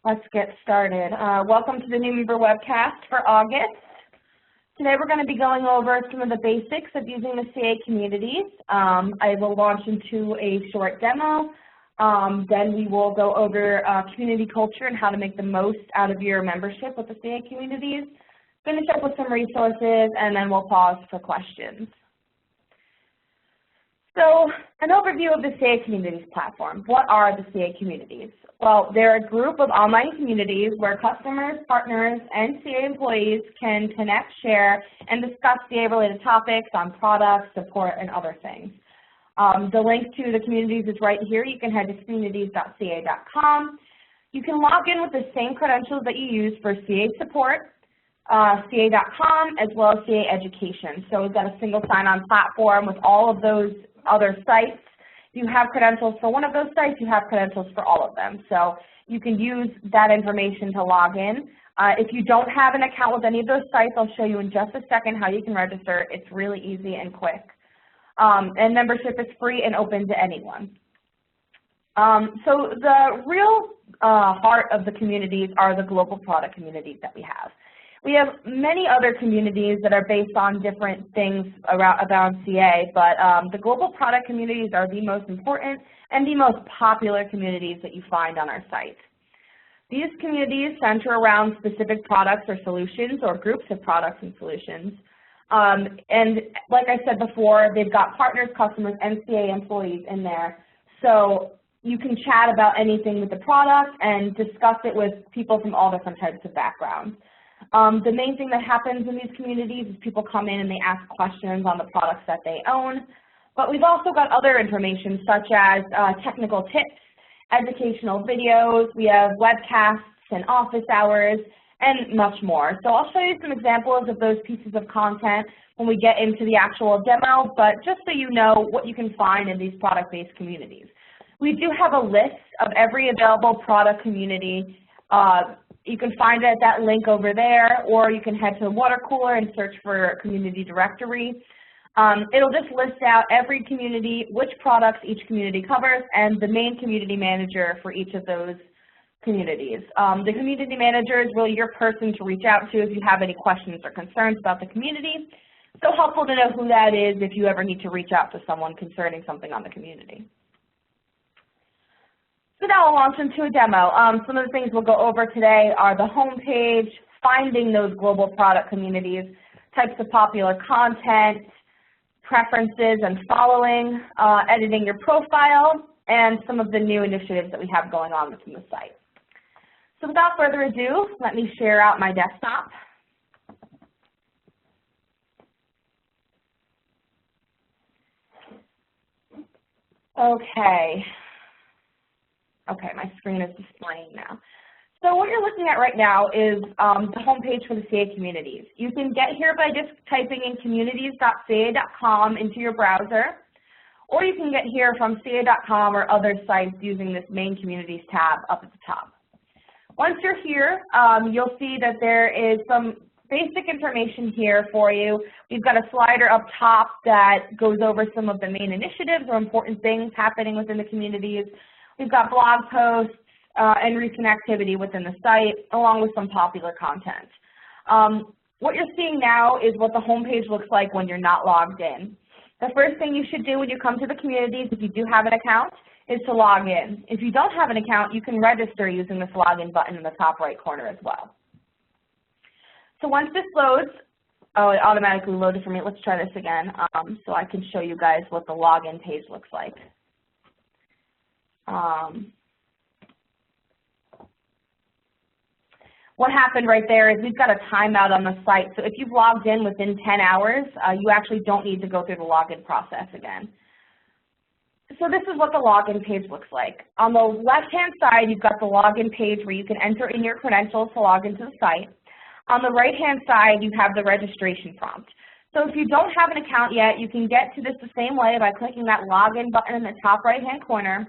Let's get started. Welcome to the new member webcast for August. Today we're going to be going over some of the basics of using the CA communities. I will launch into a short demo. Then we will go over community culture and how to make the most out of your membership with the CA communities. Finish up with some resources, and then we'll pause for questions. So, an overview of the CA Communities platform. What are the CA Communities? Well, they're a group of online communities where customers, partners, and CA employees can connect, share, and discuss CA-related topics on products, support, and other things. The link to the communities is right here. You can head to communities.ca.com. You can log in with the same credentials that you use for CA support, ca.com, as well as CA education. So we've got a single sign-on platform with all of those other sites. If you have credentials for one of those sites, you have credentials for all of them. So you can use that information to log in. If you don't have an account with any of those sites, I'll show you in just a second how you can register. It's really easy and quick. And membership is free and open to anyone. So the real heart of the communities are the global product communities that we have. We have many other communities that are based on different things around CA, but the global product communities are the most important and the most popular communities that you find on our site. These communities center around specific products or solutions or groups of products and solutions. And like I said before, they've got partners, customers, and CA employees in there. So you can chat about anything with the product and discuss it with people from all different types of backgrounds. The main thing that happens in these communities is people come in and they ask questions on the products that they own. But we've also got other information such as technical tips, educational videos, we have webcasts and office hours, and much more. So I'll show you some examples of those pieces of content when we get into the actual demo, but just so you know what you can find in these product-based communities. We do have a list of every available product community. You can find it at that link over there, or you can head to the water cooler and search for community directory. It'll just list out every community, which products each community covers, and the main community manager for each of those communities. The community manager is really your person to reach out to if you have any questions or concerns about the community. So helpful to know who that is if you ever need to reach out to someone concerning something on the community. So now I'll launch into a demo. Some of the things we'll go over today are the home page, finding those global product communities, types of popular content, preferences and following, editing your profile, and some of the new initiatives that we have going on within the site. So without further ado, let me share out my desktop. Okay, my screen is displaying now. So what you're looking at right now is the home page for the CA communities. You can get here by just typing in communities.ca.com into your browser, or you can get here from ca.com or other sites using this main communities tab up at the top. Once you're here, you'll see that there is some basic information here for you. We've got a slider up top that goes over some of the main initiatives or important things happening within the communities. We've got blog posts and recent activity within the site, along with some popular content. What you're seeing now is what the home page looks like when you're not logged in. The first thing you should do when you come to the communities, if you do have an account, is to log in. If you don't have an account, you can register using this login button in the top right corner as well. So once this loads, oh, it automatically loaded for me. Let's try this again so I can show you guys what the login page looks like. What happened right there is we've got a timeout on the site. So if you've logged in within 10 hours, you actually don't need to go through the login process again. So this is what the login page looks like. On the left-hand side, you've got the login page where you can enter in your credentials to log into the site. On the right-hand side, you have the registration prompt. So if you don't have an account yet, you can get to this the same way by clicking that login button in the top right-hand corner.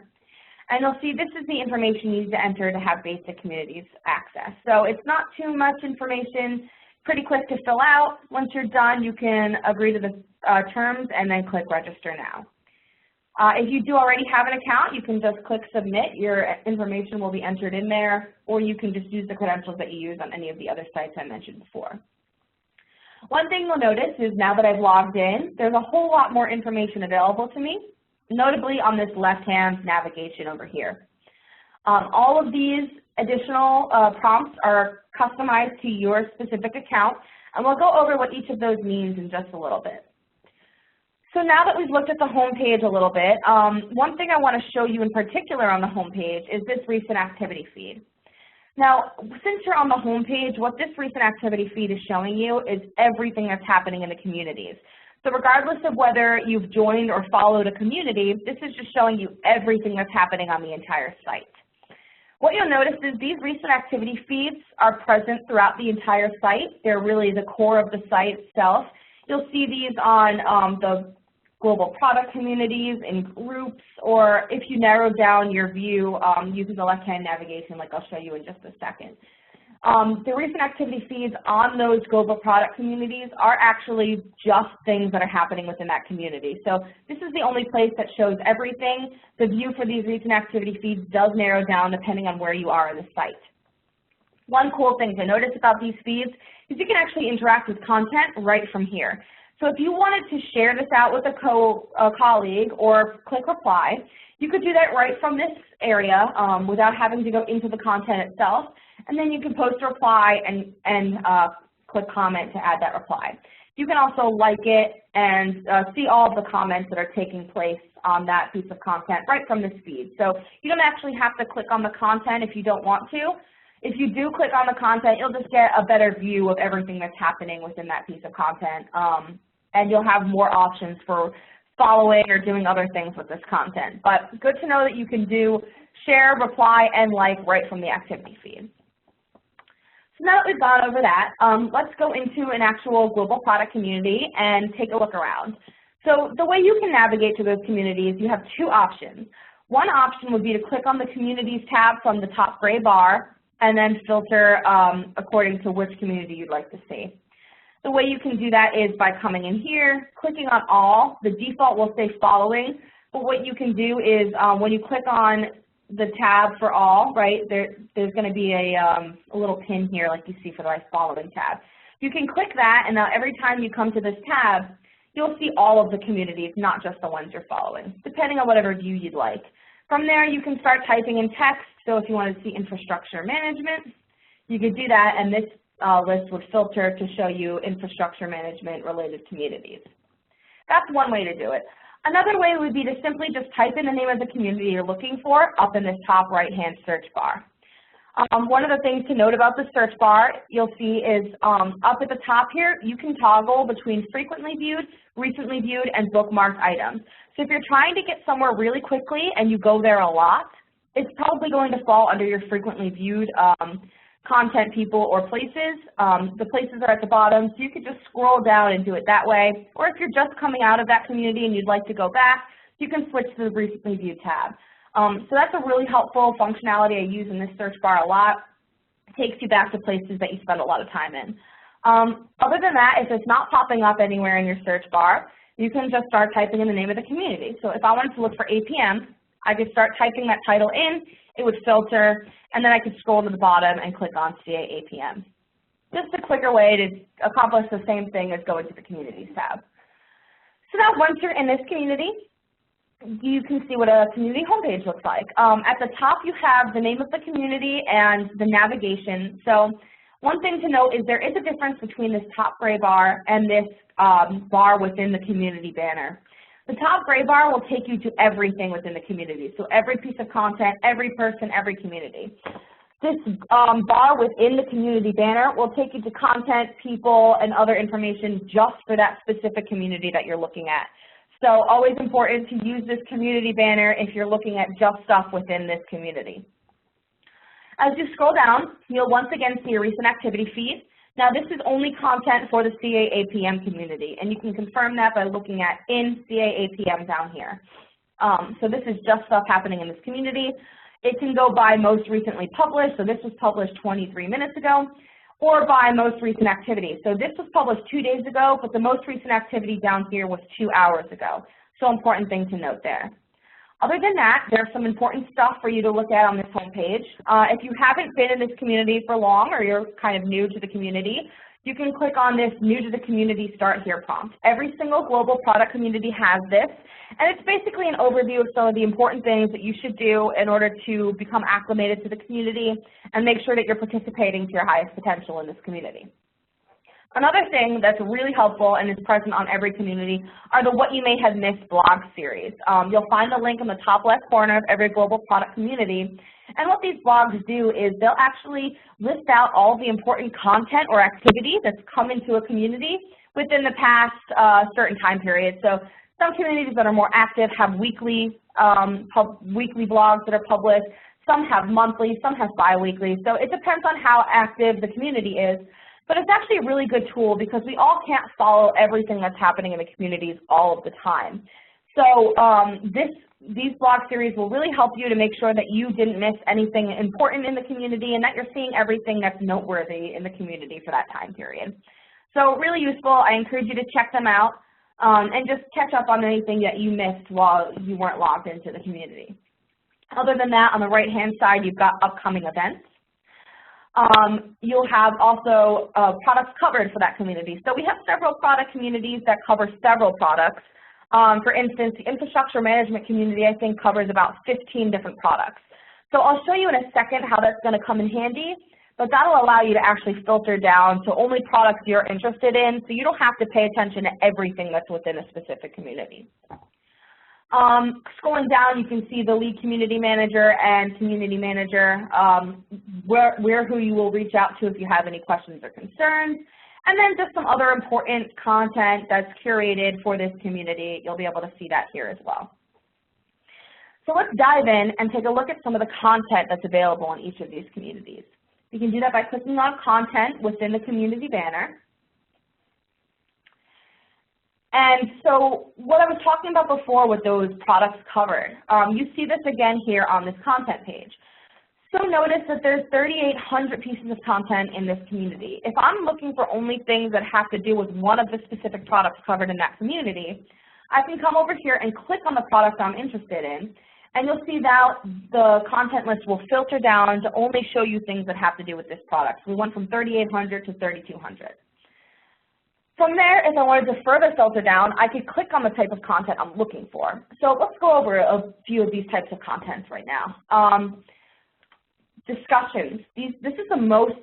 And you'll see this is the information you need to enter to have basic communities access. So it's not too much information, pretty quick to fill out. Once you're done, you can agree to the terms and then click register now. If you do already have an account, you can just click submit. Your information will be entered in there, or you can just use the credentials that you use on any of the other sites I mentioned before. One thing you'll notice is now that I've logged in, there's a whole lot more information available to me, notably on this left-hand navigation over here. All of these additional prompts are customized to your specific account, and we'll go over what each of those means in just a little bit. So now that we've looked at the home page a little bit, one thing I want to show you in particular on the home page is this recent activity feed. Now, since you're on the home page, what this recent activity feed is showing you is everything that's happening in the communities. So regardless of whether you've joined or followed a community, this is just showing you everything that's happening on the entire site. What you'll notice is these recent activity feeds are present throughout the entire site. They're really the core of the site itself. You'll see these on the global product communities, in groups, or if you narrow down your view using the left-hand navigation like I'll show you in just a second. The recent activity feeds on those global product communities are actually just things that are happening within that community. So this is the only place that shows everything. The view for these recent activity feeds does narrow down depending on where you are in the site. One cool thing to notice about these feeds is you can actually interact with content right from here. So if you wanted to share this out with a colleague or click reply, you could do that right from this area without having to go into the content itself. And then you can post a reply and click comment to add that reply. You can also like it and see all of the comments that are taking place on that piece of content right from this feed. So you don't actually have to click on the content if you don't want to. If you do click on the content, you'll just get a better view of everything that's happening within that piece of content. And you'll have more options for following or doing other things with this content. But good to know that you can do share, reply, and like right from the activity feed. So now that we've gone over that, let's go into an actual global product community and take a look around. So the way you can navigate to those communities, you have two options. One option would be to click on the Communities tab from the top gray bar and then filter according to which community you'd like to see. The way you can do that is by coming in here, clicking on all. The default will say following, but what you can do is when you click on the tab for all, right, there's going to be a little pin here like you see for the following tab. You can click that, and now every time you come to this tab, you'll see all of the communities, not just the ones you're following, depending on whatever view you'd like. From there, you can start typing in text. So if you wanted to see infrastructure management, you could do that, and this list would filter to show you infrastructure management related communities. That's one way to do it. Another way would be to simply just type in the name of the community you're looking for up in this top right-hand search bar. One of the things to note about the search bar you'll see is up at the top here, you can toggle between frequently viewed, recently viewed, and bookmarked items. So if you're trying to get somewhere really quickly and you go there a lot, it's probably going to fall under your frequently viewed content, people, or places. The places are at the bottom, so you could just scroll down and do it that way. Or if you're just coming out of that community and you'd like to go back, you can switch to the recently viewed tab. So that's a really helpful functionality I use in this search bar a lot. It takes you back to places that you spend a lot of time in. Other than that, if it's not popping up anywhere in your search bar, you can just start typing in the name of the community. So if I wanted to look for APM, I could start typing that title in, it would filter, and then I could scroll to the bottom and click on CA APM. Just a quicker way to accomplish the same thing as going to the Communities tab. So now once you're in this community, you can see what a community homepage looks like. At the top you have the name of the community and the navigation. So one thing to note is there is a difference between this top gray bar and this bar within the community banner. The top gray bar will take you to everything within the community, so every piece of content, every person, every community. This bar within the community banner will take you to content, people, and other information just for that specific community that you're looking at. So always important to use this community banner if you're looking at just stuff within this community. As you scroll down, you'll once again see a recent activity feed. Now this is only content for the CA APM community, and you can confirm that by looking at in CA APM down here. So this is just stuff happening in this community. It can go by most recently published, so this was published 23 minutes ago, or by most recent activity. So this was published 2 days ago, but the most recent activity down here was 2 hours ago. So important thing to note there. Other than that, there's some important stuff for you to look at on this homepage. If you haven't been in this community for long or you're kind of new to the community, you can click on this New to the Community Start Here prompt. Every single global product community has this, and it's basically an overview of some of the important things that you should do in order to become acclimated to the community and make sure that you're participating to your highest potential in this community. Another thing that's really helpful and is present on every community are the What You May Have Missed blog series. You'll find the link in the top left corner of every global product community. And what these blogs do is they'll actually list out all the important content or activity that's come into a community within the past certain time period. So some communities that are more active have weekly blogs that are published. Some have monthly, some have bi-weekly. So it depends on how active the community is. But it's actually a really good tool because we all can't follow everything that's happening in the communities all of the time. So these blog series will really help you to make sure that you didn't miss anything important in the community and that you're seeing everything that's noteworthy in the community for that time period. So really useful. I encourage you to check them out and just catch up on anything that you missed while you weren't logged into the community. Other than that, on the right-hand side, you've got upcoming events. You'll have also products covered for that community. So we have several product communities that cover several products. For instance, the infrastructure management community, I think, covers about 15 different products. So I'll show you in a second how that's going to come in handy, but that'll allow you to actually filter down to only products you're interested in, so you don't have to pay attention to everything that's within a specific community. Scrolling down, you can see the lead community manager and community manager, who you will reach out to if you have any questions or concerns, and then just some other important content that's curated for this community. You'll be able to see that here as well. So let's dive in and take a look at some of the content that's available in each of these communities. You can do that by clicking on content within the community banner. And so what I was talking about before with those products covered, you see this again here on this content page. So notice that there's 3,800 pieces of content in this community. If I'm looking for only things that have to do with one of the specific products covered in that community, I can come over here and click on the product I'm interested in, and you'll see that the content list will filter down to only show you things that have to do with this product. We went from 3,800 to 3,200. From there, if I wanted to further filter down, I could click on the type of content I'm looking for. So let's go over a few of these types of contents right now. Discussions. This is the most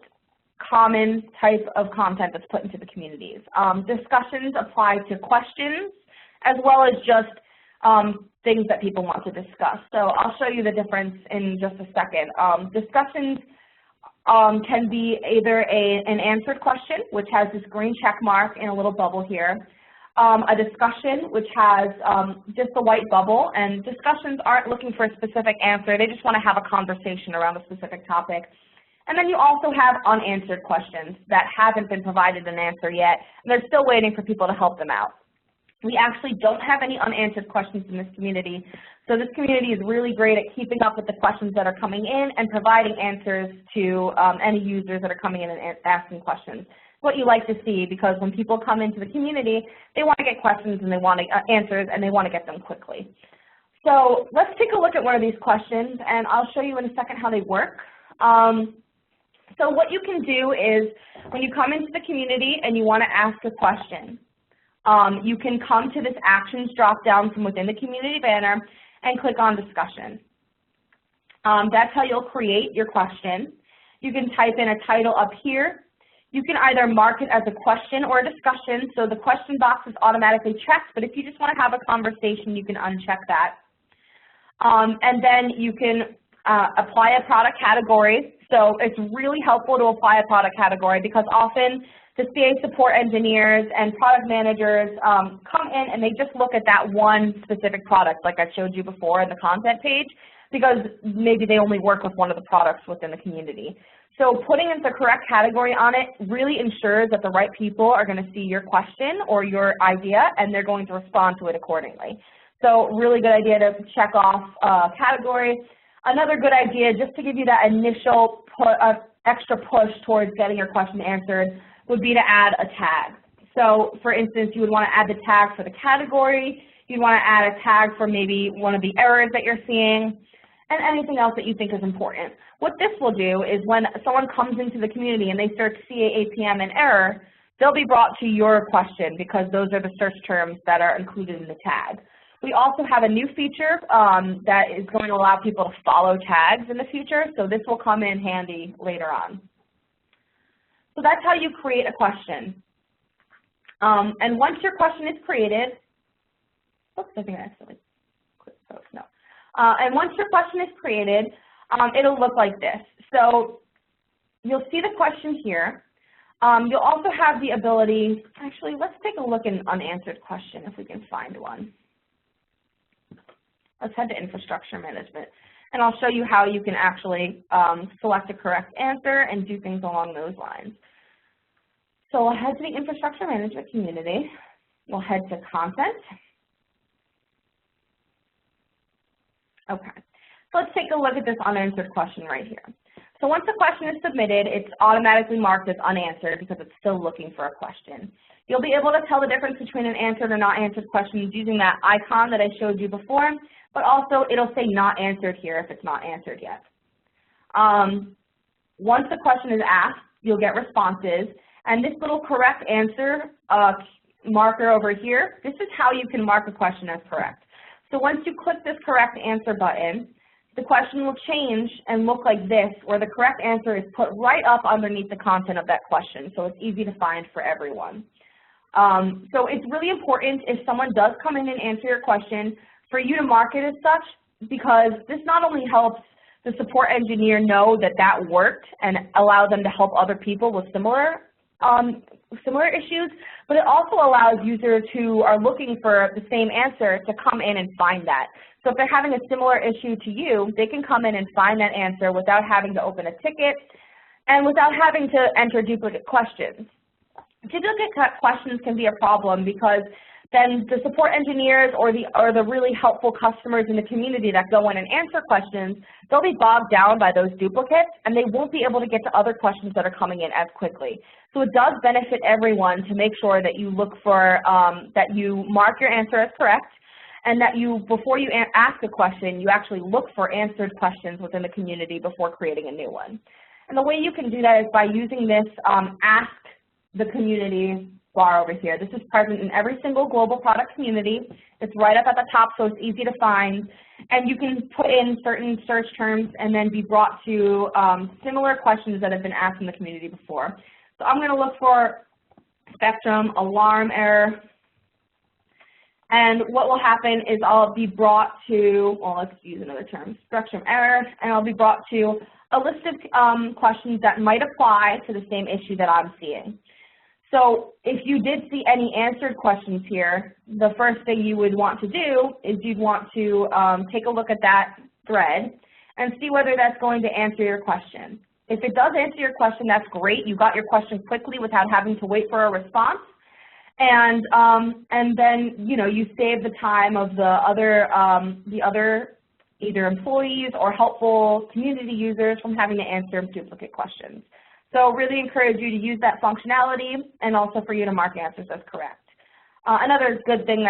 common type of content that's put into the communities. Discussions apply to questions as well as just things that people want to discuss. So I'll show you the difference in just a second. Discussions can be either an answered question, which has this green check mark and a little bubble here, a discussion, which has just a white bubble, and discussions aren't looking for a specific answer. They just want to have a conversation around a specific topic. And then you also have unanswered questions that haven't been provided an answer yet, and they're still waiting for people to help them out. We actually don't have any unanswered questions in this community, so this community is really great at keeping up with the questions that are coming in and providing answers to any users that are coming in and asking questions. What you like to see, because when people come into the community, they want to get questions and they want answers and they want to get them quickly. So let's take a look at one of these questions, and I'll show you in a second how they work. So what you can do is when you come into the community and you want to ask a question, you can come to this Actions drop-down from within the community banner and click on Discussion. That's how you'll create your question. You can type in a title up here. You can either mark it as a question or a discussion, so the question box is automatically checked, but if you just want to have a conversation, you can uncheck that. And then you can apply a product category. So it's really helpful to apply a product category because often the CA support engineers and product managers come in and they just look at that one specific product like I showed you before in the content page because maybe they only work with one of the products within the community. So putting in the correct category on it really ensures that the right people are going to see your question or your idea and they're going to respond to it accordingly. So really good idea to check off category. Another good idea, just to give you that initial extra push towards getting your question answered, would be to add a tag. So for instance, you would want to add the tag for the category. You'd want to add a tag for maybe one of the errors that you're seeing, and anything else that you think is important. What this will do is when someone comes into the community and they search CA/APM and error, they'll be brought to your question because those are the search terms that are included in the tag. We also have a new feature that is going to allow people to follow tags in the future, so this will come in handy later on. So that's how you create a question. And once your question is created, oops, I think I accidentally clicked post, no. And once your question is created, it'll look like this. So you'll see the question here. You'll also have the ability, actually, let's take a look at an unanswered question if we can find one. Let's head to infrastructure management, and I'll show you how you can actually select a correct answer and do things along those lines. So we'll head to the infrastructure management community. We'll head to content. Okay, so let's take a look at this unanswered question right here. So once the question is submitted, it's automatically marked as unanswered because it's still looking for a question. You'll be able to tell the difference between an answered or not answered question using that icon that I showed you before, but also it'll say not answered here if it's not answered yet. Once the question is asked, you'll get responses, and this little correct answer marker over here, this is how you can mark a question as correct. So once you click this correct answer button, the question will change and look like this, where the correct answer is put right up underneath the content of that question, so it's easy to find for everyone. So it's really important if someone does come in and answer your question for you to mark it as such, because this not only helps the support engineer know that that worked and allow them to help other people with similar issues, but it also allows users who are looking for the same answer to come in and find that. So if they're having a similar issue to you, they can come in and find that answer without having to open a ticket and without having to enter duplicate questions. Duplicate questions can be a problem because then the support engineers or the really helpful customers in the community that go in and answer questions, they'll be bogged down by those duplicates, and they won't be able to get to other questions that are coming in as quickly. So it does benefit everyone to make sure that you look for, that you mark your answer as correct, and that you, before you ask a question, you actually look for answered questions within the community before creating a new one. And the way you can do that is by using this Ask the Community bar over here. This is present in every single global product community. It's right up at the top, so it's easy to find. And you can put in certain search terms and then be brought to similar questions that have been asked in the community before. So I'm going to look for spectrum, alarm error. And what will happen is I'll be brought to, well, let's use another term, spectrum error, and I'll be brought to a list of questions that might apply to the same issue that I'm seeing. So if you did see any answered questions here, the first thing you would want to do is you'd want to take a look at that thread and see whether that's going to answer your question. If it does answer your question, that's great. You got your question quickly without having to wait for a response. And then, you know, you save the time of the other either employees or helpful community users from having to answer duplicate questions. So really encourage you to use that functionality and also for you to mark answers as correct. Another good thing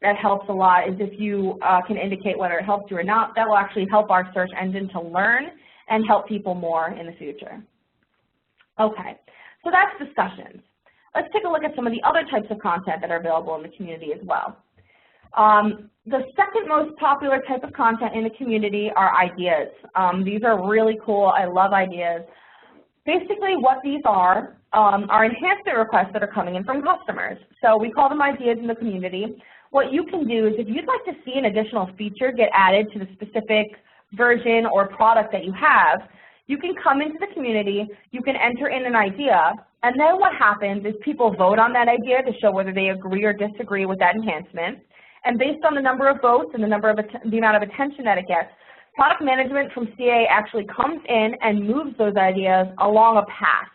that helps a lot is if you can indicate whether it helps you or not. That will actually help our search engine to learn and help people more in the future. Okay, so that's discussions. Let's take a look at some of the other types of content that are available in the community as well. The second most popular type of content in the community are ideas. These are really cool. I love ideas. Basically what these are enhancement requests that are coming in from customers. So we call them ideas in the community. What you can do is if you'd like to see an additional feature get added to the specific version or product that you have, you can come into the community, you can enter in an idea, and then what happens is people vote on that idea to show whether they agree or disagree with that enhancement. And based on the number of votes and the amount of attention that it gets, product management from CA actually comes in and moves those ideas along a path.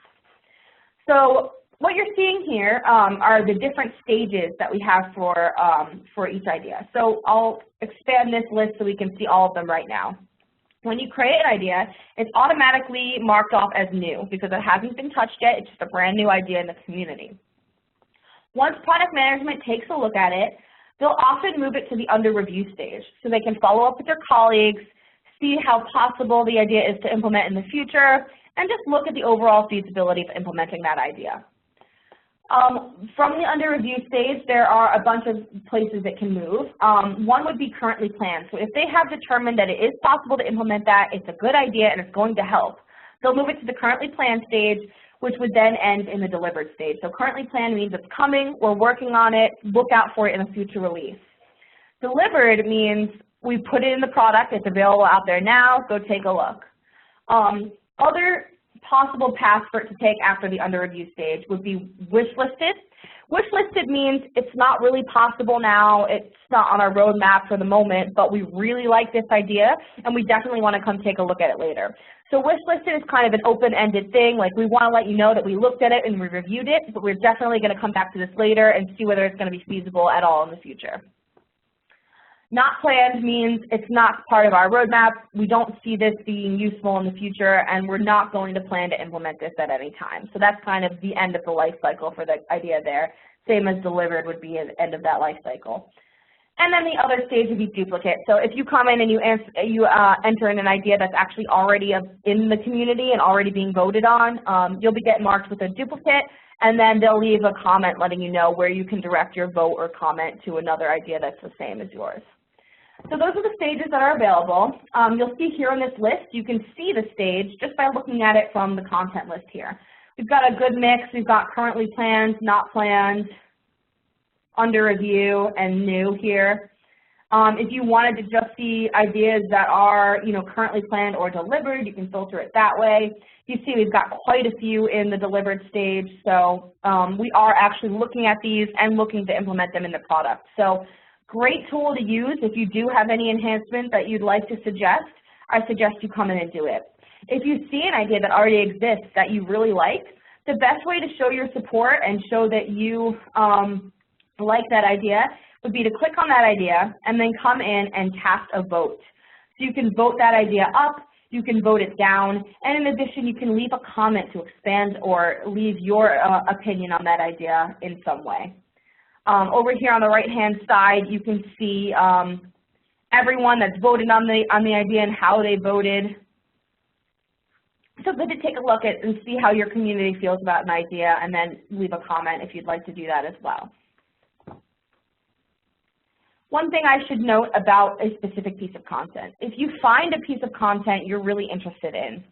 So what you're seeing here are the different stages that we have for each idea. So I'll expand this list so we can see all of them right now. When you create an idea, it's automatically marked off as new because it hasn't been touched yet. It's just a brand new idea in the community. Once product management takes a look at it, they'll often move it to the under review stage so they can follow up with their colleagues, see how possible the idea is to implement in the future, and just look at the overall feasibility of implementing that idea. From the under review stage, there are a bunch of places it can move. One would be currently planned. So if they have determined that it is possible to implement that, it's a good idea, and it's going to help, they'll move it to the currently planned stage, which would then end in the delivered stage. So currently planned means it's coming, we're working on it, look out for it in a future release. Delivered means we put it in the product, it's available out there now, go take a look. Other possible paths for it to take after the under review stage would be wish listed. Wish listed means it's not really possible now, it's not on our roadmap for the moment, but we really like this idea and we definitely want to come take a look at it later. So wish listed is kind of an open-ended thing, like we want to let you know that we looked at it and we reviewed it, but we're definitely going to come back to this later and see whether it's going to be feasible at all in the future. Not planned means it's not part of our roadmap, we don't see this being useful in the future, and we're not going to plan to implement this at any time. So that's kind of the end of the life cycle for the idea there. Same as delivered would be the end of that life cycle. And then the other stage would be duplicate. So if you come in and you enter in an idea that's actually already in the community and already being voted on, you'll be getting marked with a duplicate, and then they'll leave a comment letting you know where you can direct your vote or comment to another idea that's the same as yours. So those are the stages that are available. You'll see here on this list, you can see the stage just by looking at it from the content list here. We've got a good mix. We've got currently planned, not planned, under review, and new here. If you wanted to just see ideas that are, currently planned or delivered, you can filter it that way. You see we've got quite a few in the delivered stage, so we are actually looking at these and looking to implement them in the product. So great tool to use if you do have any enhancements that you'd like to suggest. I suggest you come in and do it. If you see an idea that already exists that you really like, the best way to show your support and show that you like that idea would be to click on that idea and then come in and cast a vote. So you can vote that idea up, you can vote it down, and in addition you can leave a comment to expand or leave your opinion on that idea in some way. Over here on the right-hand side, you can see everyone that's voted on the idea and how they voted. So good to take a look at and see how your community feels about an idea, and then leave a comment if you'd like to do that as well. One thing I should note about a specific piece of content. If you find a piece of content you're really interested in,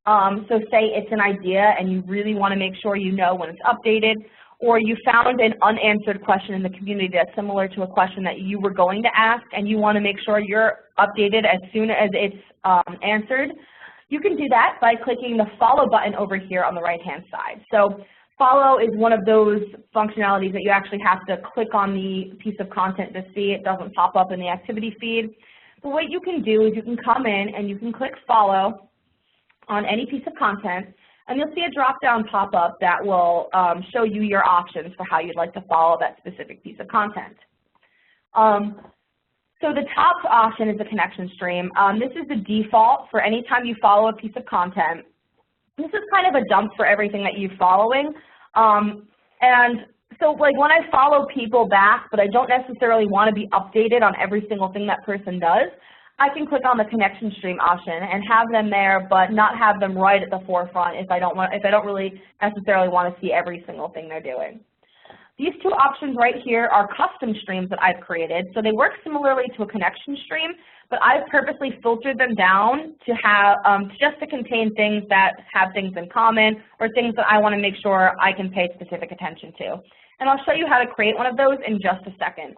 so say it's an idea and you really want to make sure you know when it's updated, or you found an unanswered question in the community that's similar to a question that you were going to ask and you want to make sure you're updated as soon as it's answered, you can do that by clicking the follow button over here on the right-hand side. So follow is one of those functionalities that you actually have to click on the piece of content to see. It doesn't pop up in the activity feed. But what you can do is you can come in and you can click follow on any piece of content, and you'll see a drop-down pop-up that will show you your options for how you'd like to follow that specific piece of content. So the top option is the connection stream. This is the default for any time you follow a piece of content. This is kind of a dump for everything that you're following. And so like when I follow people back, but I don't necessarily want to be updated on every single thing that person does, I can click on the connection stream option and have them there, but not have them right at the forefront if I don't really necessarily want to see every single thing they're doing. These two options right here are custom streams that I've created. So they work similarly to a connection stream, but I've purposely filtered them down to have just to contain things that have things in common or things that I want to make sure I can pay specific attention to. And I'll show you how to create one of those in just a second.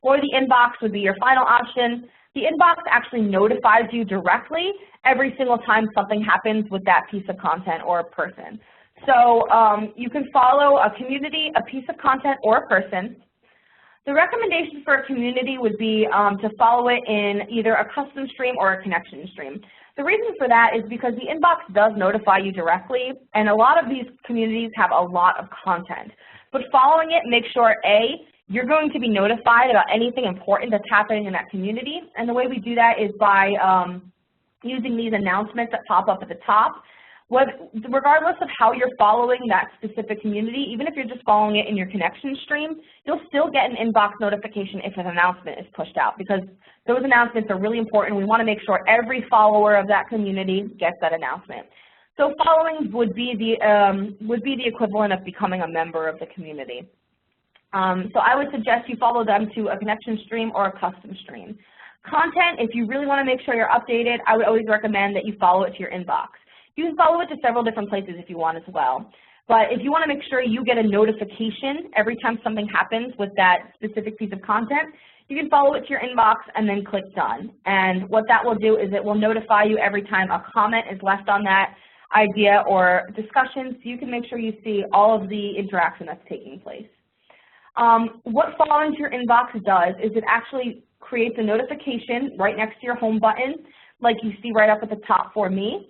Or the inbox would be your final option. The inbox actually notifies you directly every single time something happens with that piece of content or a person. So you can follow a community, a piece of content, or a person. The recommendation for a community would be to follow it in either a custom stream or a connection stream. The reason for that is because the inbox does notify you directly, and a lot of these communities have a lot of content. But following it, make sure, A, you're going to be notified about anything important that's happening in that community, and the way we do that is by using these announcements that pop up at the top. Regardless of how you're following that specific community, even if you're just following it in your connection stream, you'll still get an inbox notification if an announcement is pushed out, because those announcements are really important. We want to make sure every follower of that community gets that announcement. So following would be the equivalent of becoming a member of the community. So I would suggest you follow them to a connection stream or a custom stream. Content, if you really want to make sure you're updated, I would always recommend that you follow it to your inbox. You can follow it to several different places if you want as well. But if you want to make sure you get a notification every time something happens with that specific piece of content, you can follow it to your inbox and then click done. And what that will do is it will notify you every time a comment is left on that idea or discussion, so you can make sure you see all of the interaction that's taking place. What following to your inbox does is it actually creates a notification right next to your home button, like you see right up at the top for me.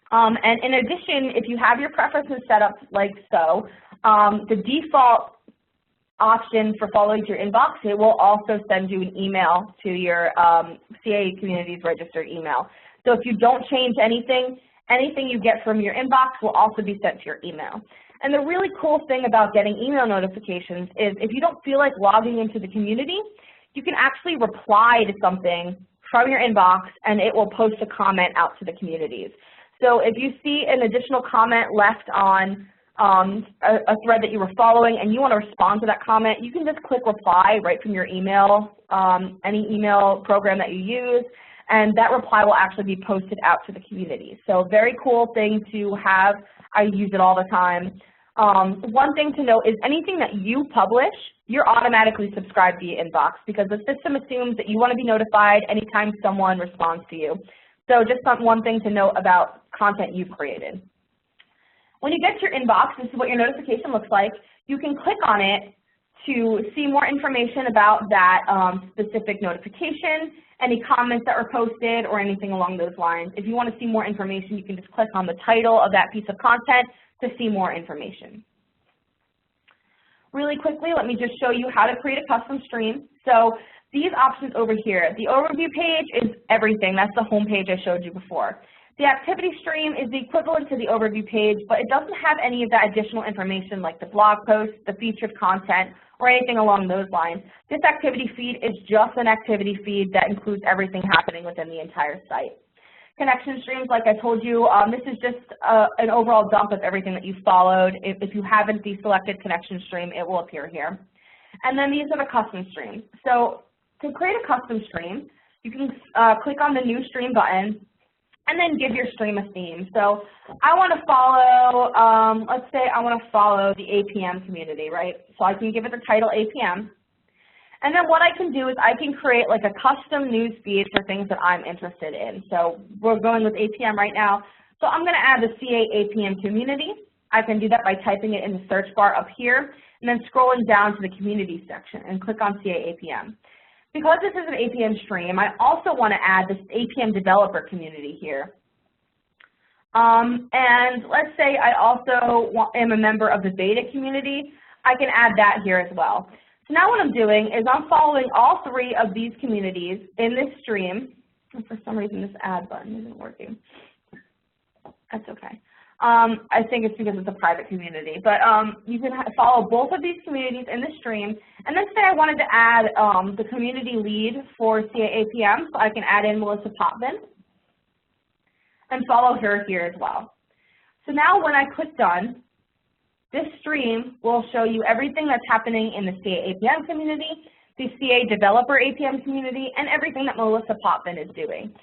And in addition, if you have your preferences set up like so, the default option for following to your inbox, it will also send you an email to your CA Communities registered email. So if you don't change anything, anything you get from your inbox will also be sent to your email. And the really cool thing about getting email notifications is if you don't feel like logging into the community, you can actually reply to something from your inbox and it will post a comment out to the communities. So if you see an additional comment left on a thread that you were following and you want to respond to that comment, you can just click reply right from your email, any email program that you use, and that reply will actually be posted out to the community. So very cool thing to have. I use it all the time. One thing to note is anything that you publish, you're automatically subscribed via inbox because the system assumes that you want to be notified anytime someone responds to you. So just one thing to note about content you've created. When you get to your inbox, this is what your notification looks like. You can click on it to see more information about that specific notification, any comments that were posted, or anything along those lines. If you want to see more information, you can just click on the title of that piece of content to see more information. Really quickly, let me just show you how to create a custom stream. So these options over here, the overview page is everything. That's the home page I showed you before. The activity stream is the equivalent to the overview page, but it doesn't have any of that additional information like the blog post, the featured content, or anything along those lines. This activity feed is just an activity feed that includes everything happening within the entire site. Connection streams, like I told you, this is just an overall dump of everything that you followed. If you haven't deselected connection stream, it will appear here. And then these are the custom streams. So to create a custom stream, you can click on the new stream button and then give your stream a theme. So I want to follow, let's say I want to follow the APM community, right? So I can give it the title APM. And then what I can do is I can create like a custom news feed for things that I'm interested in. So we're going with APM right now. So I'm going to add the CA APM community. I can do that by typing it in the search bar up here and then scrolling down to the community section and click on CA APM. Because this is an APM stream, I also want to add this APM developer community here. And let's say I also am a member of the beta community. I can add that here as well. So now what I'm doing is I'm following all three of these communities in this stream. And for some reason this add button isn't working. That's okay. I think it's because it's a private community. But you can follow both of these communities in the stream. And then say I wanted to add the community lead for CA APM, so I can add in Melissa Potvin and follow her here as well. So now when I click done, this stream will show you everything that's happening in the CA APM community, the CA developer APM community, and everything that Melissa Potvin is doing.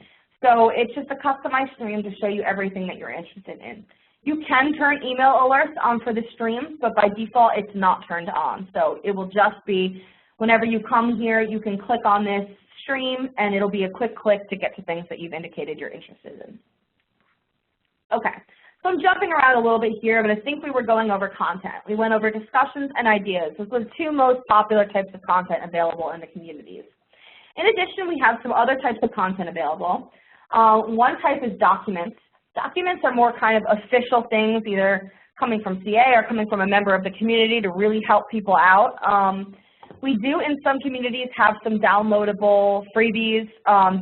So it's just a customized stream to show you everything that you're interested in. You can turn email alerts on for the stream, but by default it's not turned on. So it will just be whenever you come here, you can click on this stream and it'll be a quick click to get to things that you've indicated you're interested in. Okay. So I'm jumping around a little bit here, but I think we were going over content. We went over discussions and ideas. Those were the two most popular types of content available in the communities. In addition, we have some other types of content available. One type is documents. Documents are more kind of official things, either coming from CA or coming from a member of the community to really help people out. We do, in some communities, have some downloadable freebies.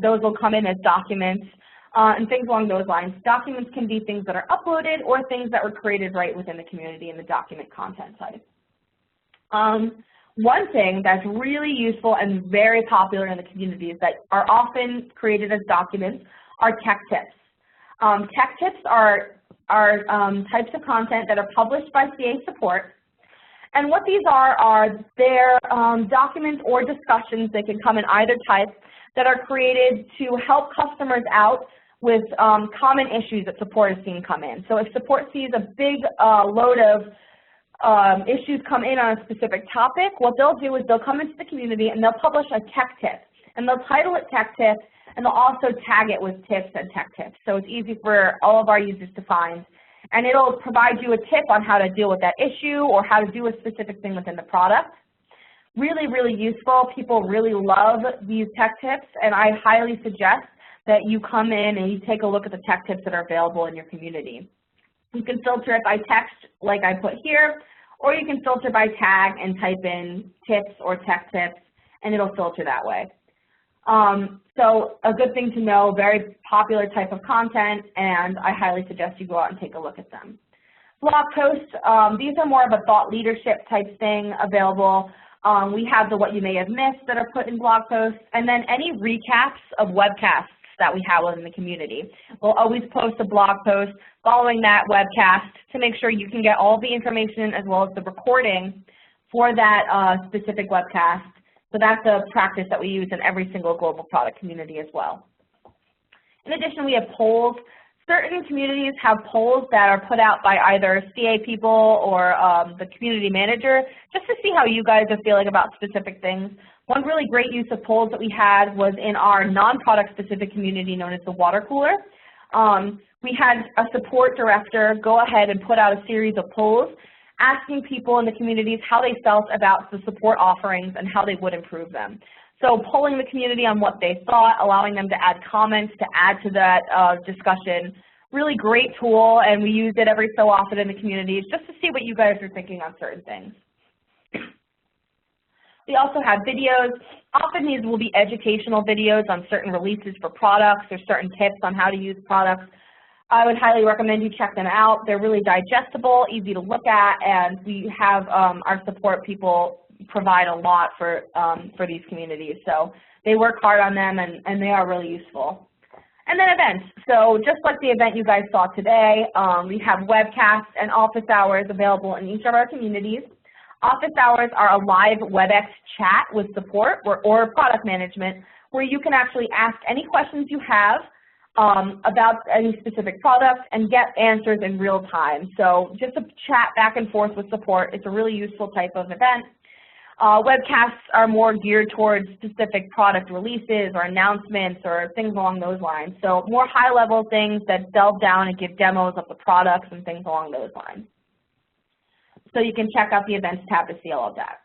Those will come in as documents. and things along those lines. Documents can be things that are uploaded or things that were created right within the community in the document content type. One thing that's really useful and very popular in the communities that are often created as documents are tech tips. Tech tips are types of content that are published by CA support. And what these are they're documents or discussions, they can come in either type, that are created to help customers out with common issues that support is seeing come in. So if support sees a big load of issues come in on a specific topic, what they'll do is they'll come into the community and they'll publish a tech tip. And they'll title it tech tip, and they'll also tag it with tips and tech tips. So it's easy for all of our users to find. And it'll provide you a tip on how to deal with that issue or how to do a specific thing within the product. Really, really useful. People really love these tech tips, and I highly suggest that you come in and you take a look at the tech tips that are available in your community. You can filter it by text like I put here, or you can filter by tag and type in tips or tech tips, and it'll filter that way. So a good thing to know, very popular type of content, and I highly suggest you go out and take a look at them. Blog posts, these are more of a thought leadership type thing available. We have the what you may have missed that are put in blog posts, and then any recaps of webcasts that we have within the community. We'll always post a blog post following that webcast to make sure you can get all the information as well as the recording for that specific webcast. So that's a practice that we use in every single global product community as well. In addition, we have polls. Certain communities have polls that are put out by either CA people or the community manager just to see how you guys are feeling about specific things. One really great use of polls that we had was in our non-product specific community known as the water cooler. We had a support director go ahead and put out a series of polls asking people in the communities how they felt about the support offerings and how they would improve them. So polling the community on what they thought, allowing them to add comments to add to that discussion. Really great tool, and we use it every so often in the communities just to see what you guys are thinking on certain things. We also have videos. Often these will be educational videos on certain releases for products or certain tips on how to use products. I would highly recommend you check them out. They're really digestible, easy to look at, and we have our support people provide a lot for these communities. So they work hard on them, and they are really useful. And then events. So just like the event you guys saw today, we have webcasts and office hours available in each of our communities. Office hours are a live WebEx chat with support or product management where you can actually ask any questions you have about any specific product and get answers in real time. So just a chat back and forth with support. It's a really useful type of event. Webcasts are more geared towards specific product releases or announcements or things along those lines. So more high-level things that delve down and give demos of the products and things along those lines. So you can check out the events tab to see all of that.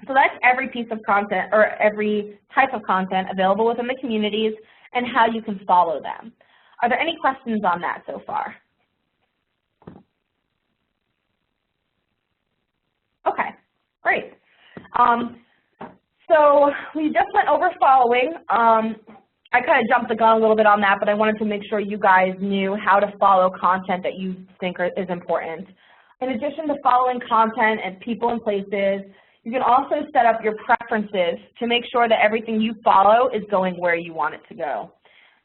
So that's every piece of content or every type of content available within the communities and how you can follow them. Are there any questions on that so far? Okay, great. So we just went over following. I kind of jumped the gun a little bit on that, but I wanted to make sure you guys knew how to follow content that you think is important. In addition to following content and people and places, you can also set up your preferences to make sure that everything you follow is going where you want it to go.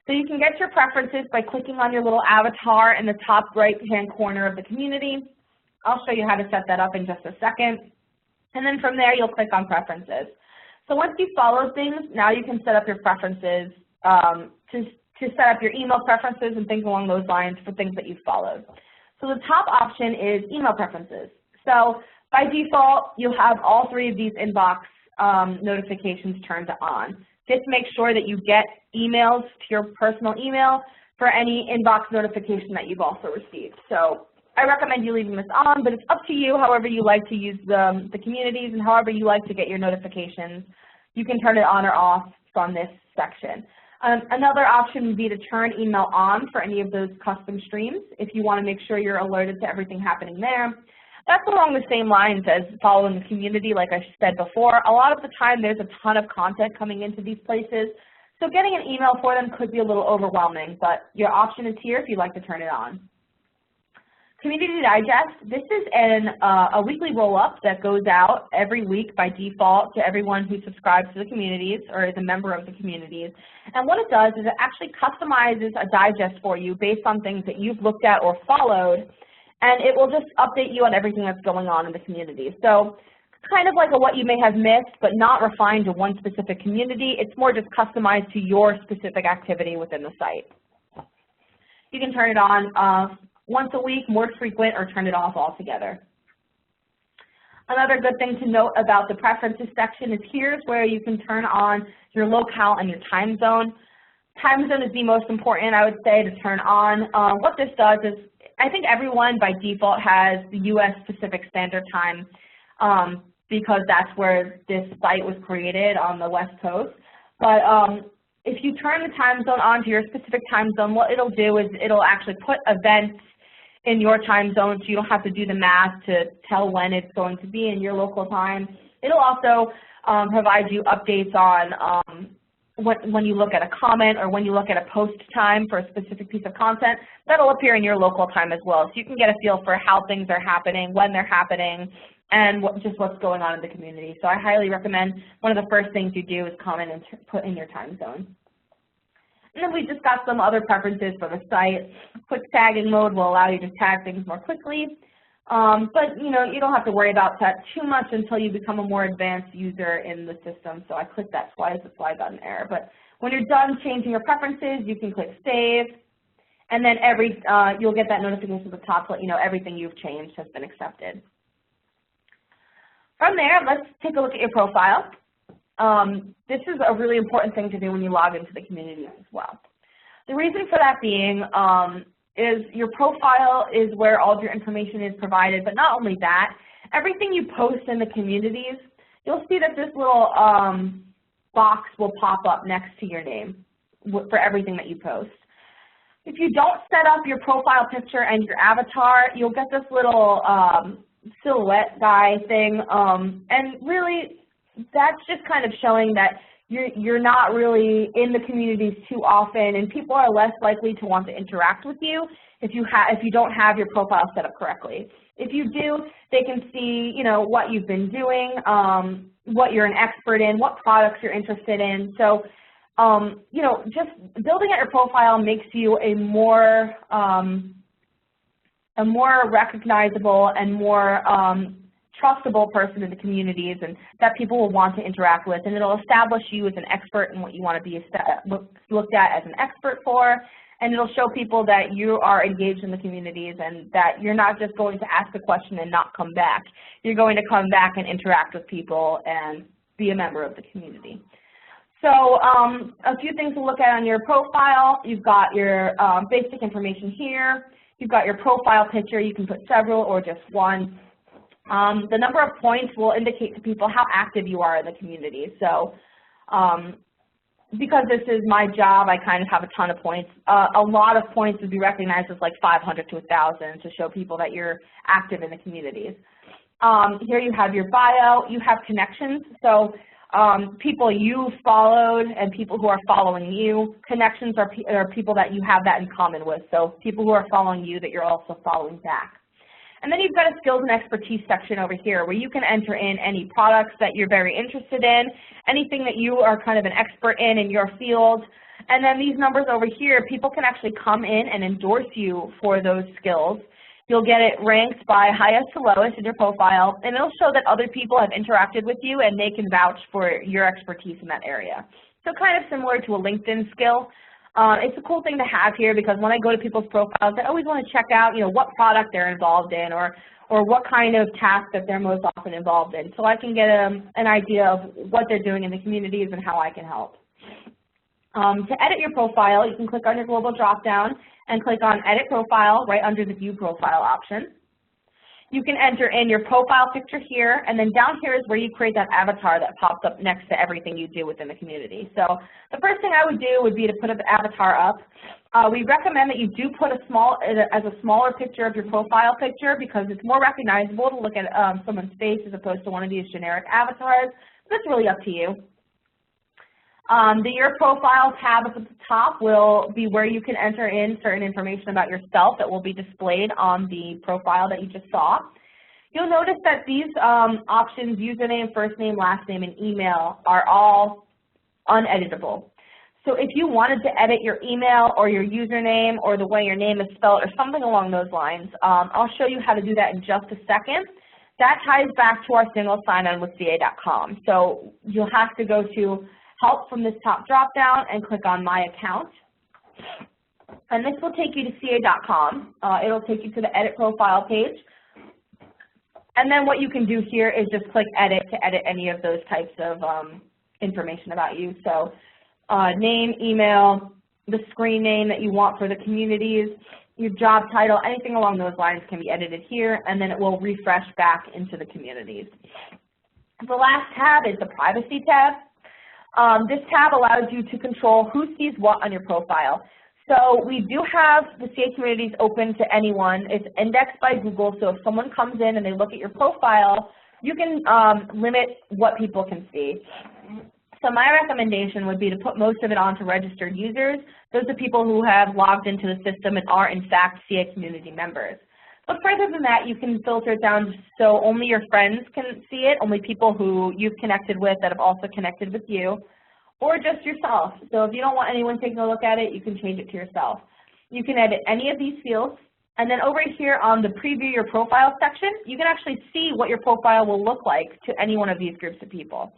So you can get your preferences by clicking on your little avatar in the top right-hand corner of the community. I'll show you how to set that up in just a second. And then from there, you'll click on preferences. So once you follow things, now you can set up your preferences to set up your email preferences and things along those lines for things that you've followed. So the top option is email preferences. So by default, you'll have all three of these inbox notifications turned on. Just make sure that you get emails to your personal email for any inbox notification that you've also received. So I recommend you leaving this on, but it's up to you however you like to use the communities and however you like to get your notifications. You can turn it on or off from this section. Another option would be to turn email on for any of those custom streams if you want to make sure you're alerted to everything happening there. That's along the same lines as following the community, like I said before. A lot of the time there's a ton of content coming into these places, So getting an email for them could be a little overwhelming, but your option is here if you'd like to turn it on. Community Digest, this is a weekly roll-up that goes out every week by default to everyone who subscribes to the communities or is a member of the communities. And what it does is it actually customizes a digest for you based on things that you've looked at or followed, and it will just update you on everything that's going on in the community. So kind of like a what you may have missed, but not refined to one specific community. It's more just customized to your specific activity within the site. You can turn it on once a week, more frequent, or turn it off altogether. Another good thing to note about the preferences section is here's where you can turn on your locale and your time zone. Time zone is the most important, I would say, to turn on. What this does is, I think everyone by default has the U.S. Pacific Standard Time because that's where this site was created on the West Coast. But if you turn the time zone on to your specific time zone, what it'll do is it'll actually put events in your time zone so you don't have to do the math to tell when it's going to be in your local time. It'll also provide you updates on when you look at a comment or when you look at a post time for a specific piece of content. That'll appear in your local time as well. So you can get a feel for how things are happening, when they're happening, and just what's going on in the community. So I highly recommend one of the first things you do is comment and put in your time zone. And then we discussed some other preferences for the site. Quick tagging mode will allow you to tag things more quickly. But you don't have to worry about that too much until you become a more advanced user in the system. So I clicked that twice, that's why I got an error. But when you're done changing your preferences, you can click Save. And then you'll get that notification at the top to let you know everything you've changed has been accepted. From there, let's take a look at your profile. This is a really important thing to do when you log into the community as well. The reason for that being is your profile is where all of your information is provided, but not only that, everything you post in the communities, you'll see that this little box will pop up next to your name for everything that you post. If you don't set up your profile picture and your avatar, you'll get this little silhouette guy thing, and really that's just kind of showing that you're not really in the communities too often, and people are less likely to want to interact with you if you don't have your profile set up correctly. If you do, they can see what you've been doing, what you're an expert in, what products you're interested in. So just building out your profile makes you a more recognizable and more trustable person in the communities, and that people will want to interact with, and it'll establish you as an expert in what you want to be looked at as an expert for, and it'll show people that you are engaged in the communities and that you're not just going to ask a question and not come back. You're going to come back and interact with people and be a member of the community. So a few things to look at on your profile. You've got your basic information here. You've got your profile picture. You can put several or just one. The number of points will indicate to people how active you are in the community. So because this is my job, I kind of have a ton of points. A lot of points would be recognized as like 500 to 1,000 to show people that you're active in the communities. Here you have your bio. You have connections. So people you've followed and people who are following you. Connections are people that you have that in common with. So people who are following you that you're also following back. And then you've got a skills and expertise section over here where you can enter in any products that you're very interested in, anything that you are kind of an expert in your field. And then these numbers over here, people can actually come in and endorse you for those skills. You'll get it ranked by highest to lowest in your profile, and it'll show that other people have interacted with you and they can vouch for your expertise in that area. So kind of similar to a LinkedIn skill. It's a cool thing to have here because when I go to people's profiles, I always want to check out, what product they're involved in or what kind of task that they're most often involved in, so I can get an idea of what they're doing in the communities and how I can help. To edit your profile, you can click on your global drop-down and click on Edit Profile right under the View Profile option. You can enter in your profile picture here, and then down here is where you create that avatar that pops up next to everything you do within the community. So the first thing I would do would be to put an avatar up. We recommend that you do put a smaller picture of your profile picture because it's more recognizable to look at someone's face as opposed to one of these generic avatars. That's really up to you. The Your Profile tab up at the top will be where you can enter in certain information about yourself that will be displayed on the profile that you just saw. You'll notice that these options, username, first name, last name, and email, are all uneditable. So if you wanted to edit your email or your username or the way your name is spelled or something along those lines, I'll show you how to do that in just a second. That ties back to our single sign-on with CA.com. So you'll have to go to Help from this top drop-down and click on My Account. And this will take you to CA.com. It'll take you to the Edit Profile page. And then what you can do here is just click Edit to edit any of those types of information about you. So name, email, the screen name that you want for the communities, your job title, anything along those lines can be edited here, and then it will refresh back into the communities. The last tab is the Privacy tab. This tab allows you to control who sees what on your profile. So we do have the CA communities open to anyone. It's indexed by Google, so if someone comes in and they look at your profile, you can limit what people can see. So my recommendation would be to put most of it on to registered users. Those are people who have logged into the system and are in fact CA community members. But further than that, you can filter it down so only your friends can see it, only people who you've connected with that have also connected with you, or just yourself. So if you don't want anyone taking a look at it, you can change it to yourself. You can edit any of these fields, and then over here on the Preview Your Profile section, you can actually see what your profile will look like to any one of these groups of people.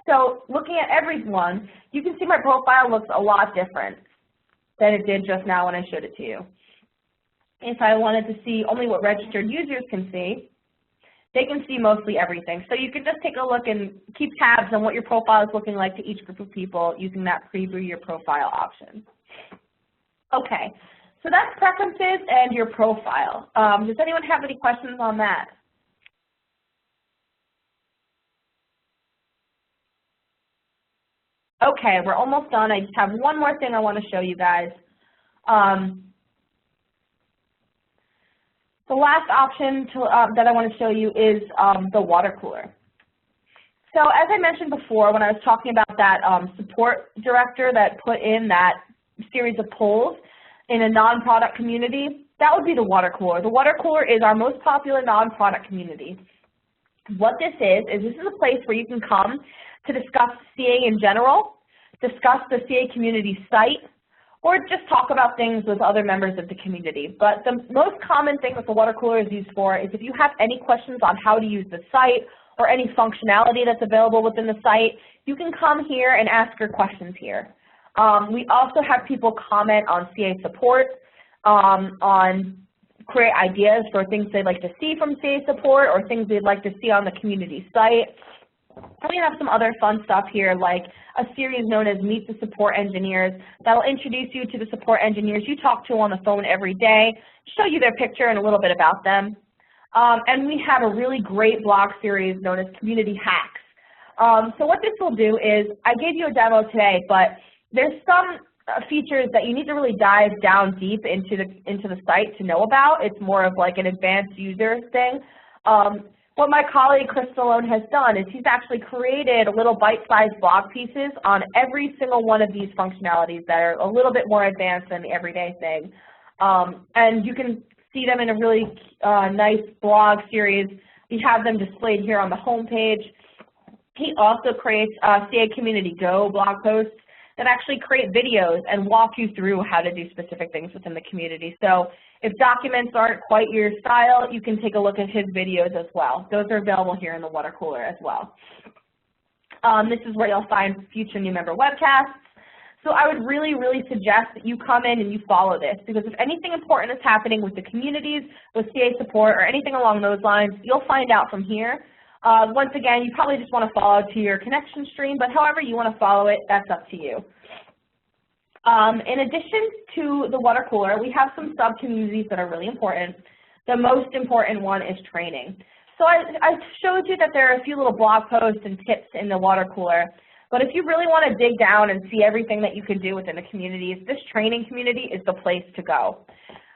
So looking at everyone, you can see my profile looks a lot different than it did just now when I showed it to you. If I wanted to see only what registered users can see, they can see mostly everything. So you can just take a look and keep tabs on what your profile is looking like to each group of people using that Preview Your Profile option. Okay, so that's preferences and your profile. Does anyone have any questions on that? Okay, we're almost done. I just have one more thing I want to show you guys. The last option that I want to show you is the water cooler. So as I mentioned before when I was talking about that support director that put in that series of polls in a non-product community, that would be the water cooler. The water cooler is our most popular non-product community. What this is a place where you can come to discuss CA in general, discuss the CA community site, or just talk about things with other members of the community. But the most common thing that the water cooler is used for is if you have any questions on how to use the site or any functionality that's available within the site, you can come here and ask your questions here. We also have people comment on CA support, on create ideas for things they'd like to see from CA support or things they'd like to see on the community site. And we have some other fun stuff here like a series known as Meet the Support Engineers that will introduce you to the support engineers you talk to on the phone every day, show you their picture and a little bit about them. And we have a really great blog series known as Community Hacks. So what this will do is, I gave you a demo today, but there's some features that you need to really dive down deep into the site to know about. It's more of like an advanced user thing. What my colleague Chris Stallone has done is he's actually created little bite-sized blog pieces on every single one of these functionalities that are a little bit more advanced than the everyday thing. And you can see them in a really nice blog series. We have them displayed here on the home page. He also creates CA Community Go blog posts that actually create videos and walk you through how to do specific things within the community. So if documents aren't quite your style, you can take a look at his videos as well. Those are available here in the water cooler as well. This is where you'll find future new member webcasts. So I would really, really suggest that you come in and you follow this, because if anything important is happening with the communities, with CA support, or anything along those lines, you'll find out from here. Once again, you probably just want to follow to your connection stream, but however you want to follow it, that's up to you. In addition to the water cooler, we have some sub-communities that are really important. The most important one is training. So I showed you that there are a few little blog posts and tips in the water cooler, but if you really want to dig down and see everything that you can do within the communities, this training community is the place to go.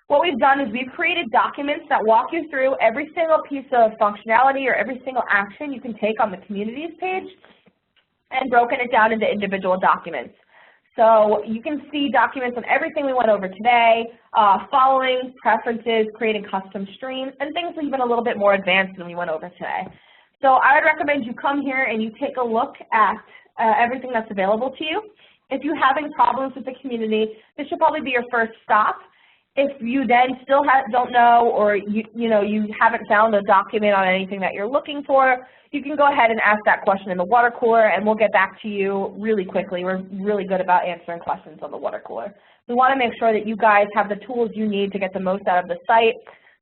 What we've done is we've created documents that walk you through every single piece of functionality or every single action you can take on the communities page. and broken it down into individual documents. So you can see documents on everything we went over today, following, preferences, creating custom streams, and things even a little bit more advanced than we went over today. So I would recommend you come here and you take a look at everything that's available to you. If you're having problems with the community, this should probably be your first stop. If you then still don't know, or you haven't found a document on anything that you're looking for, you can go ahead and ask that question in the water cooler, and we'll get back to you really quickly. We're really good about answering questions on the water cooler. We want to make sure that you guys have the tools you need to get the most out of the site.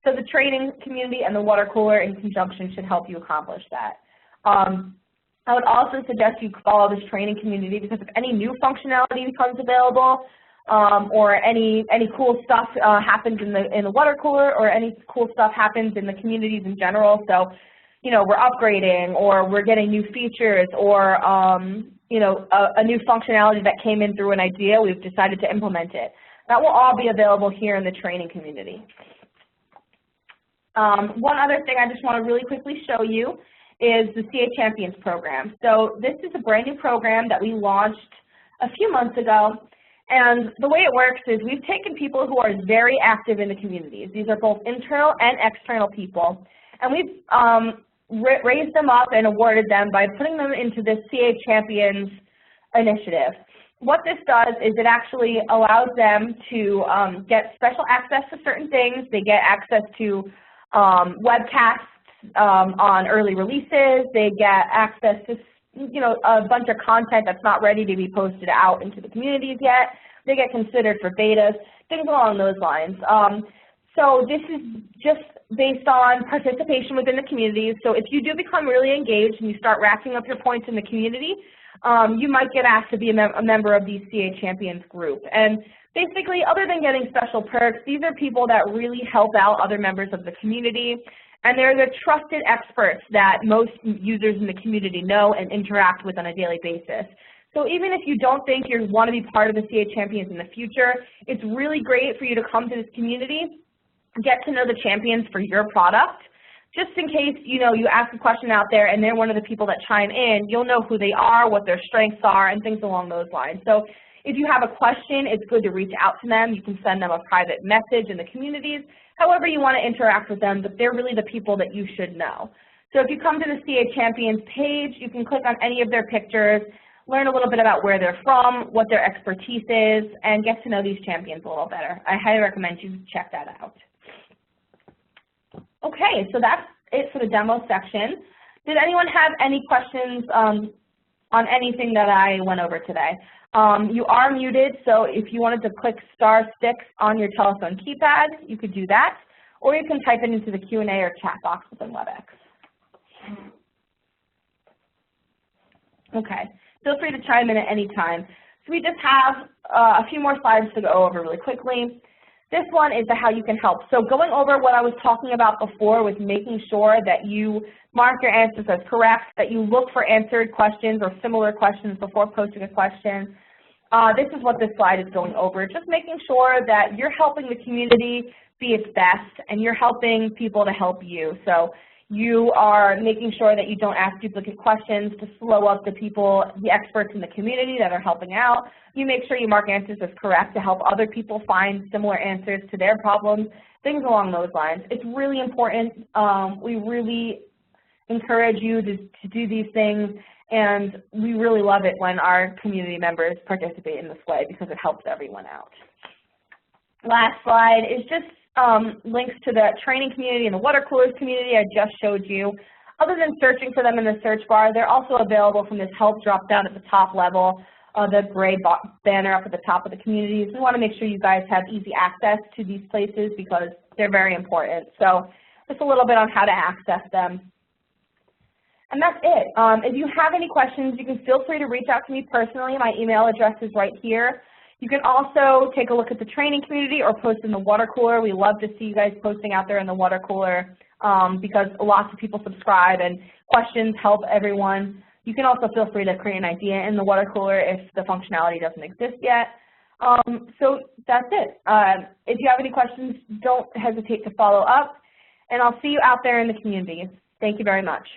So the training community and the water cooler in conjunction should help you accomplish that. I would also suggest you follow this training community, because if any new functionality becomes available, or any cool stuff happens in the water cooler, or any cool stuff happens in the communities in general. So, we're upgrading, or we're getting new features, or a new functionality that came in through an idea, we've decided to implement it. That will all be available here in the training community. One other thing I just want to really quickly show you is the CA Champions program. So this is a brand new program that we launched a few months ago. And the way it works is we've taken people who are very active in the communities. These are both internal and external people. And we've raised them up and awarded them by putting them into this CA Champions initiative. What this does is it actually allows them to get special access to certain things. They get access to webcasts on early releases. They get access to a bunch of content that's not ready to be posted out into the communities yet. They get considered for betas, things along those lines. So this is just based on participation within the communities. So if you do become really engaged and you start racking up your points in the community, you might get asked to be a member of the CA Champions group. And basically, other than getting special perks, these are people that really help out other members of the community. And they're the trusted experts that most users in the community know and interact with on a daily basis. So even if you don't think you want to be part of the CA Champions in the future, it's really great for you to come to this community, get to know the champions for your product. Just in case, you ask a question out there and they're one of the people that chime in, you'll know who they are, what their strengths are, and things along those lines. So if you have a question, it's good to reach out to them. You can send them a private message in the communities, however you want to interact with them, but they're really the people that you should know. So if you come to the CA Champions page, you can click on any of their pictures, learn a little bit about where they're from, what their expertise is, and get to know these champions a little better. I highly recommend you check that out. Okay, so that's it for the demo section. Did anyone have any questions on anything that I went over today? You are muted, so if you wanted to click *6 on your telephone keypad, you could do that, or you can type it into the Q&A or chat box within WebEx. Okay, feel free to chime in at any time. So we just have a few more slides to go over really quickly. This one is the how you can help. So going over what I was talking about before with making sure that you mark your answers as correct, that you look for answered questions or similar questions before posting a question. This is what this slide is going over, just making sure that you're helping the community be its best and you're helping people to help you. So you are making sure that you don't ask duplicate questions to slow up the people, the experts in the community that are helping out. You make sure you mark answers as correct to help other people find similar answers to their problems, things along those lines. It's really important. We really encourage you to do these things, and we really love it when our community members participate in this way because it helps everyone out. Last slide is just links to the training community and the water coolers community I just showed you. Other than searching for them in the search bar, they're also available from this help drop down at the top level, the gray banner up at the top of the communities. We want to make sure you guys have easy access to these places because they're very important. So just a little bit on how to access them. And that's it. If you have any questions, you can feel free to reach out to me personally. My email address is right here. You can also take a look at the training community or post in the water cooler. We love to see you guys posting out there in the water cooler because lots of people subscribe and questions help everyone. You can also feel free to create an idea in the water cooler if the functionality doesn't exist yet. So that's it. If you have any questions, don't hesitate to follow up, and I'll see you out there in the community. Thank you very much.